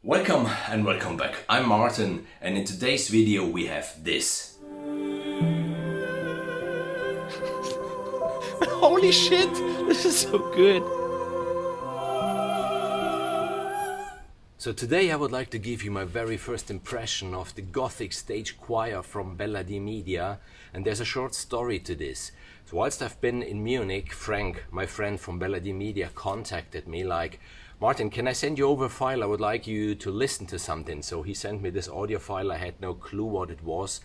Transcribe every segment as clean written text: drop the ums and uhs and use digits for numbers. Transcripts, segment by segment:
Welcome and welcome back. I'm Martin, and in today's video we have this. Holy shit, this is so good. So today I would like to give you my very first impression of the Gothic Stage Choir from Bela D Media, and there's a short story to this. So whilst I've been in Munich, Frank, my friend from Bela D Media, contacted me like, Martin, can I send you over a file? I would like you to listen to something. So he sent me this audio file. I had no clue what it was,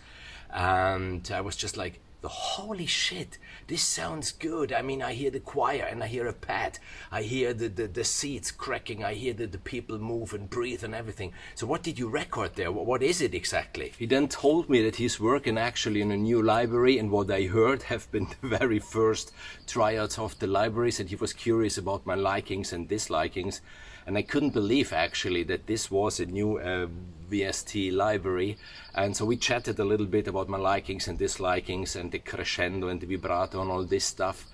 and I was just like, holy shit, this sounds good. I mean, I hear the choir and I hear a pad. I hear the seats cracking. I hear the people move and breathe and everything. So what did you record there? What is it exactly? He then told me that he's working actually in a new library, and what I heard have been the very first tryouts of the libraries, and he was curious about my likings and dislikings. And I couldn't believe actually that this was a new VST library. And so we chatted a little bit about my likings and dislikings and the crescendo and the vibrato and all this stuff.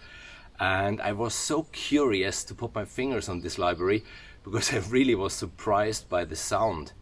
And I was so curious to put my fingers on this library because I really was surprised by the sound.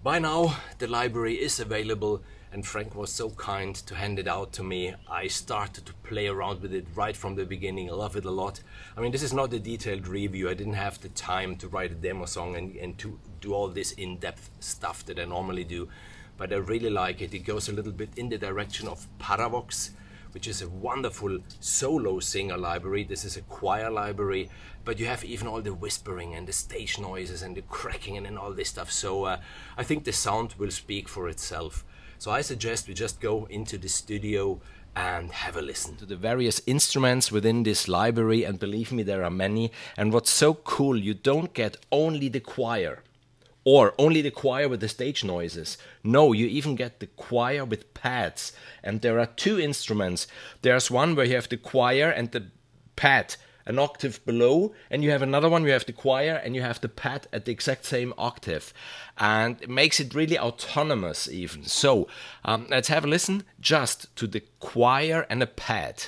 By now the library is available, and Frank was so kind to hand it out to me. I started to play around with it right from the beginning. I love it a lot. I mean, this is not a detailed review. I didn't have the time to write a demo song and to do all this in-depth stuff that I normally do. But I really like it. It goes a little bit in the direction of Paravox, which is a wonderful solo singer library. This is a choir library, but you have even all the whispering and the stage noises and the cracking and all this stuff. So I think the sound will speak for itself. So I suggest we just go into the studio and have a listen to the various instruments within this library, and believe me, there are many. And what's so cool, you don't get only the choir or only the choir with the stage noises. No, you even get the choir with pads. And there are two instruments. There's one where you have the choir and the pad an octave below, and you have another one, you have the choir and you have the pad at the exact same octave, and it makes it really autonomous even. So let's have a listen just to the choir and a pad.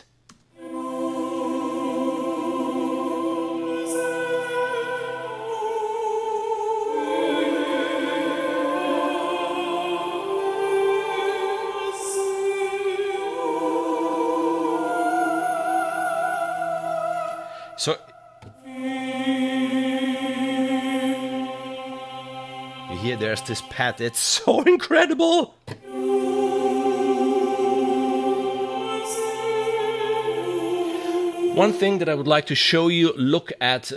So you hear there's this pad, it's so incredible! One thing that I would like to show you, look at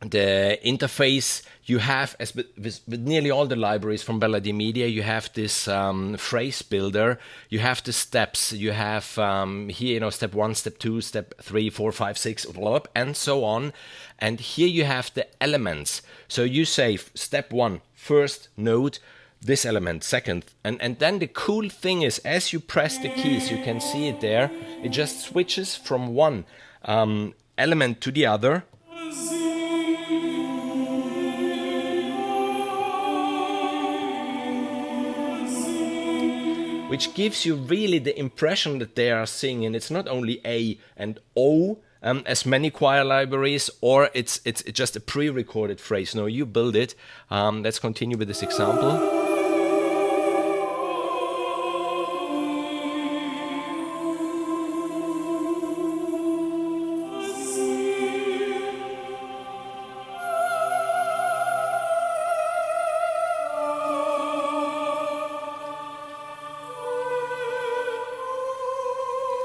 the interface you have, as with nearly all the libraries from Bela D Media. You have this phrase builder, you have the steps, you have here, step 1, step 2, step 3, 4, 5, 6, and so on. And here you have the elements. So you say step 1, first note, this element, second. And then the cool thing is, as you press the keys, you can see it there, it just switches from one element to the other. Which gives you really the impression that they are singing. It's not only A and O, as many choir libraries, or it's just a pre-recorded phrase. No, you build it. Let's continue with this example.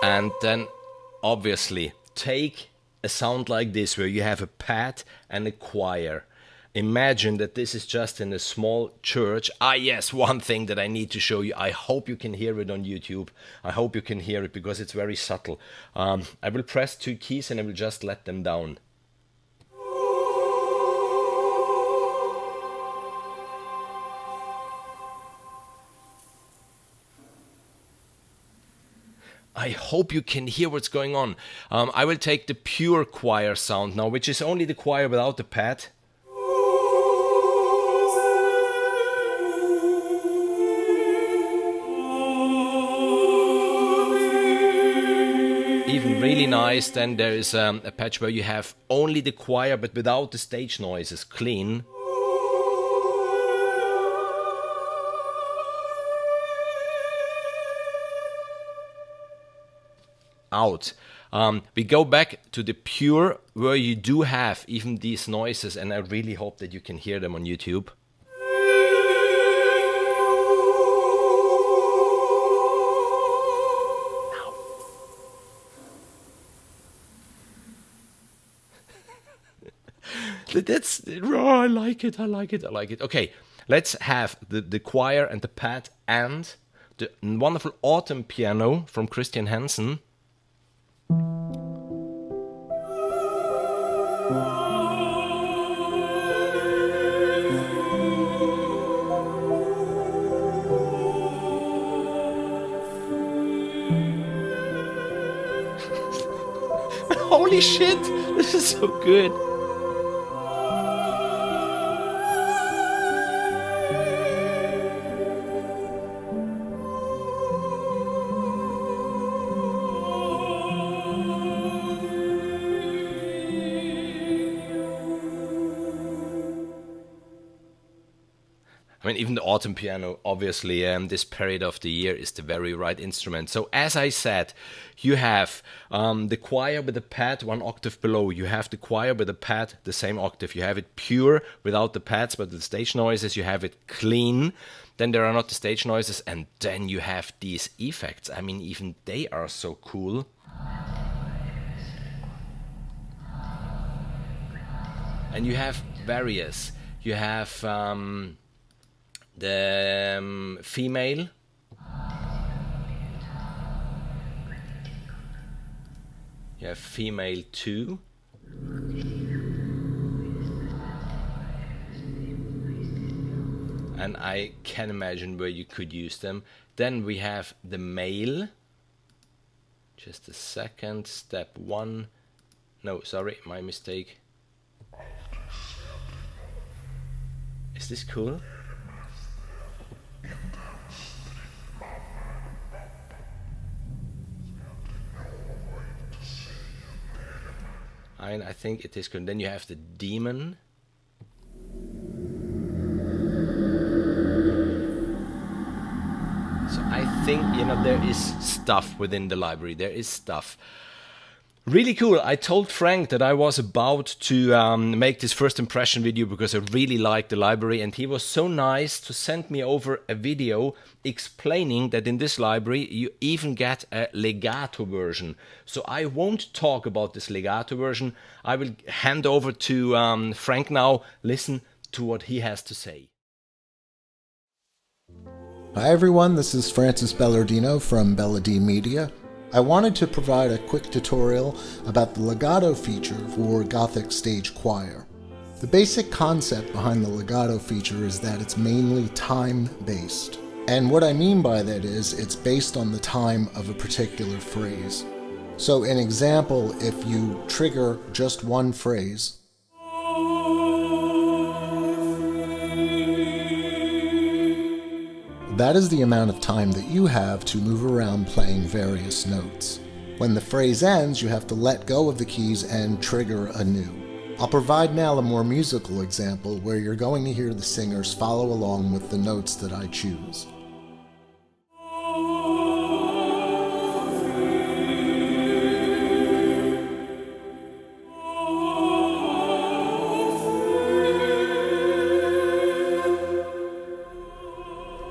And then, obviously, take a sound like this, where you have a pad and a choir. Imagine that this is just in a small church. Yes, one thing that I need to show you. I hope you can hear it on YouTube. I hope you can hear it because it's very subtle. I will press 2 keys and I will just let them down. I hope you can hear what's going on. I will take the pure choir sound now, which is only the choir without the pad. Even really nice, then there is a patch where you have only the choir but without the stage noises, clean. out. We go back to the pure, where you do have even these noises, and I really hope that you can hear them on YouTube. That's, oh, I like it. Okay, let's have the choir and the pad and the wonderful autumn piano from Christian Hansen. Holy shit! This is so good. I mean, even the autumn piano, obviously, this period of the year is the very right instrument. So, as I said, you have the choir with the pad 1 octave below. You have the choir with the pad the same octave. You have it pure without the pads, but the stage noises. You have it clean. Then there are not the stage noises. And then you have these effects. I mean, even they are so cool. And you have various. You have the female. You have female 2. And I can imagine where you could use them. Then we have the male. Just a second. Step 1. No, sorry, my mistake. Is this cool? I think it is good. Then you have the demon. So I think, there is stuff within the library. There is stuff. Really cool. I told Frank that I was about to make this first impression video because I really liked the library, and he was so nice to send me over a video explaining that in this library you even get a legato version. So I won't talk about this legato version. I will hand over to Frank now. Listen to what he has to say. Hi everyone, this is Francis Bellardino from Bela D Media. I wanted to provide a quick tutorial about the legato feature for Gothic Stage Choir. The basic concept behind the legato feature is that it's mainly time-based. And what I mean by that is it's based on the time of a particular phrase. So an example, if you trigger just one phrase, that is the amount of time that you have to move around playing various notes. When the phrase ends, you have to let go of the keys and trigger anew. I'll provide now a more musical example where you're going to hear the singers follow along with the notes that I choose.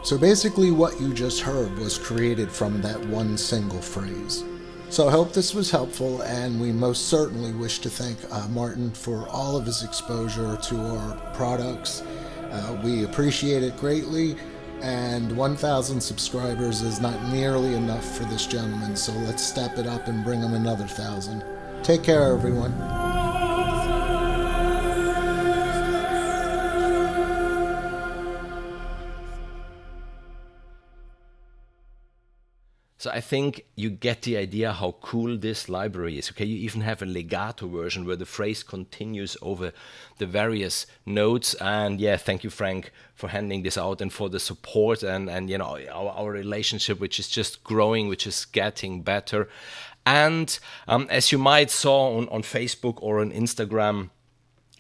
So basically what you just heard was created from that one single phrase. So I hope this was helpful, and we most certainly wish to thank Martin for all of his exposure to our products. We appreciate it greatly, and 1,000 subscribers is not nearly enough for this gentleman, so let's step it up and bring him another 1,000. Take care, everyone. So I think you get the idea how cool this library is. Okay, you even have a legato version where the phrase continues over the various notes. And yeah, thank you, Frank, for handing this out and for the support and our relationship, which is just growing, which is getting better. And as you might saw on Facebook or on Instagram,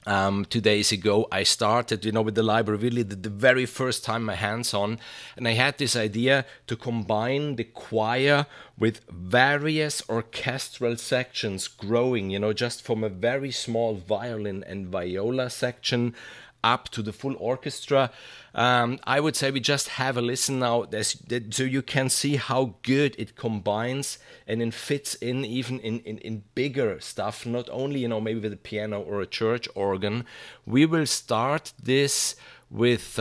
2 days ago. I started, with the library, really the very first time my hands on, and I had this idea to combine the choir with various orchestral sections growing, just from a very small violin and viola section up to the full orchestra. I would say we just have a listen now, so you can see how good it combines and it fits in even in bigger stuff, not only, maybe with a piano or a church organ. We will start this with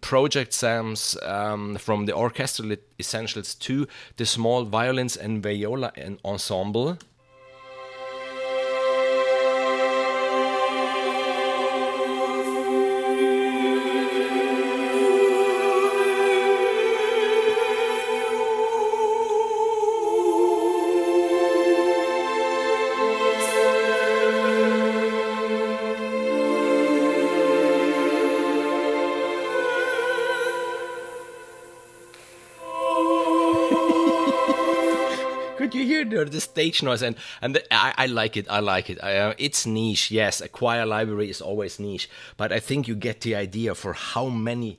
project stems from the Orchestral Essentials to the small violins and viola ensemble. Could you hear the stage noise? I like it. It's niche, yes. A choir library is always niche, but I think you get the idea for how many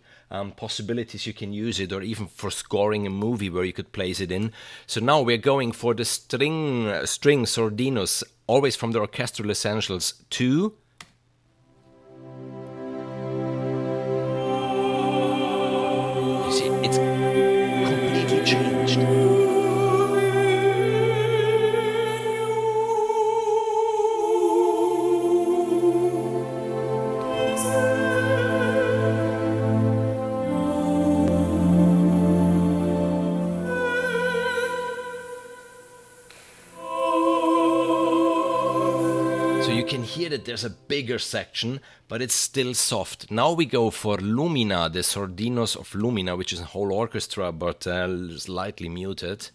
possibilities you can use it, or even for scoring a movie where you could place it in. So now we're going for the string Sordinos, always from the Orchestral Essentials 2. You see, it's completely changed. So you can hear that there's a bigger section, but it's still soft. Now we go for Lumina, the Sardinos of Lumina, which is a whole orchestra, but slightly muted.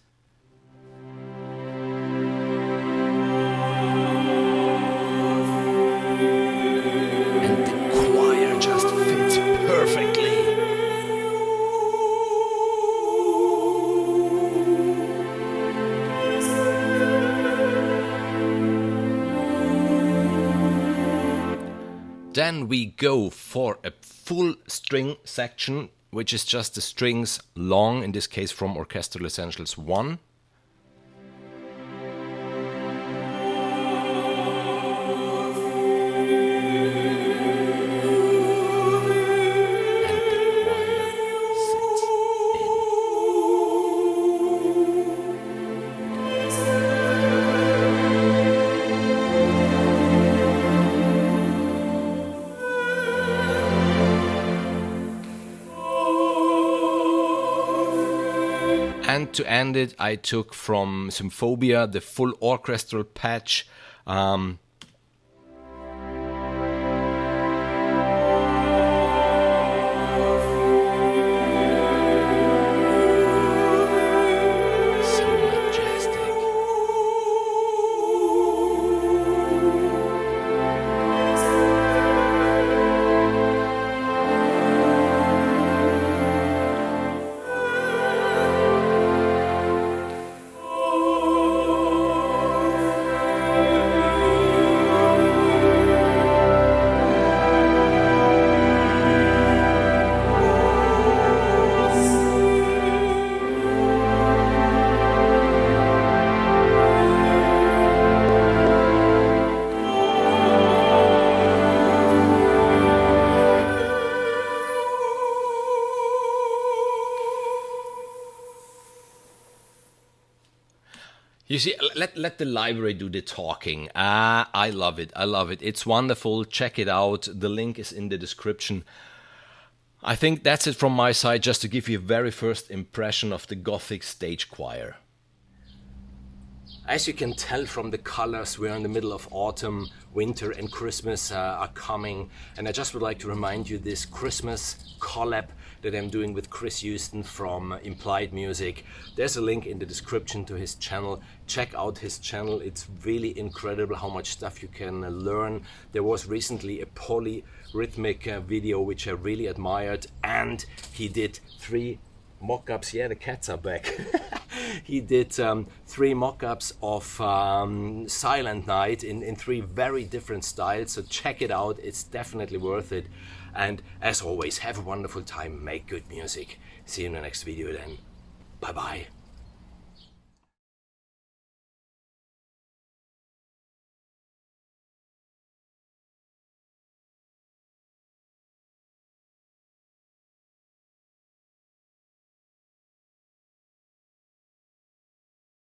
And the choir just fits perfectly. Then we go for a full string section, which is just the strings long, in this case from Orchestral Essentials 1. And to end it, I took from Symphobia the full orchestral patch. You see, let the library do the talking. I love it. I love it. It's wonderful. Check it out. The link is in the description. I think that's it from my side, just to give you a very first impression of the Gothic Stage Choir. As you can tell from the colors, we're in the middle of autumn, winter and Christmas are coming. And I just would like to remind you this Christmas collab that I'm doing with Chris Houston from Implied Music. There's a link in the description to his channel. Check out his channel. It's really incredible how much stuff you can learn. There was recently a polyrhythmic video which I really admired, and he did 3 mock-ups. Yeah, the cats are back. He did 3 mock-ups of Silent Night in 3 very different styles, so check it out, it's definitely worth it. And as always, have a wonderful time, make good music. See you in the next video then. Bye bye.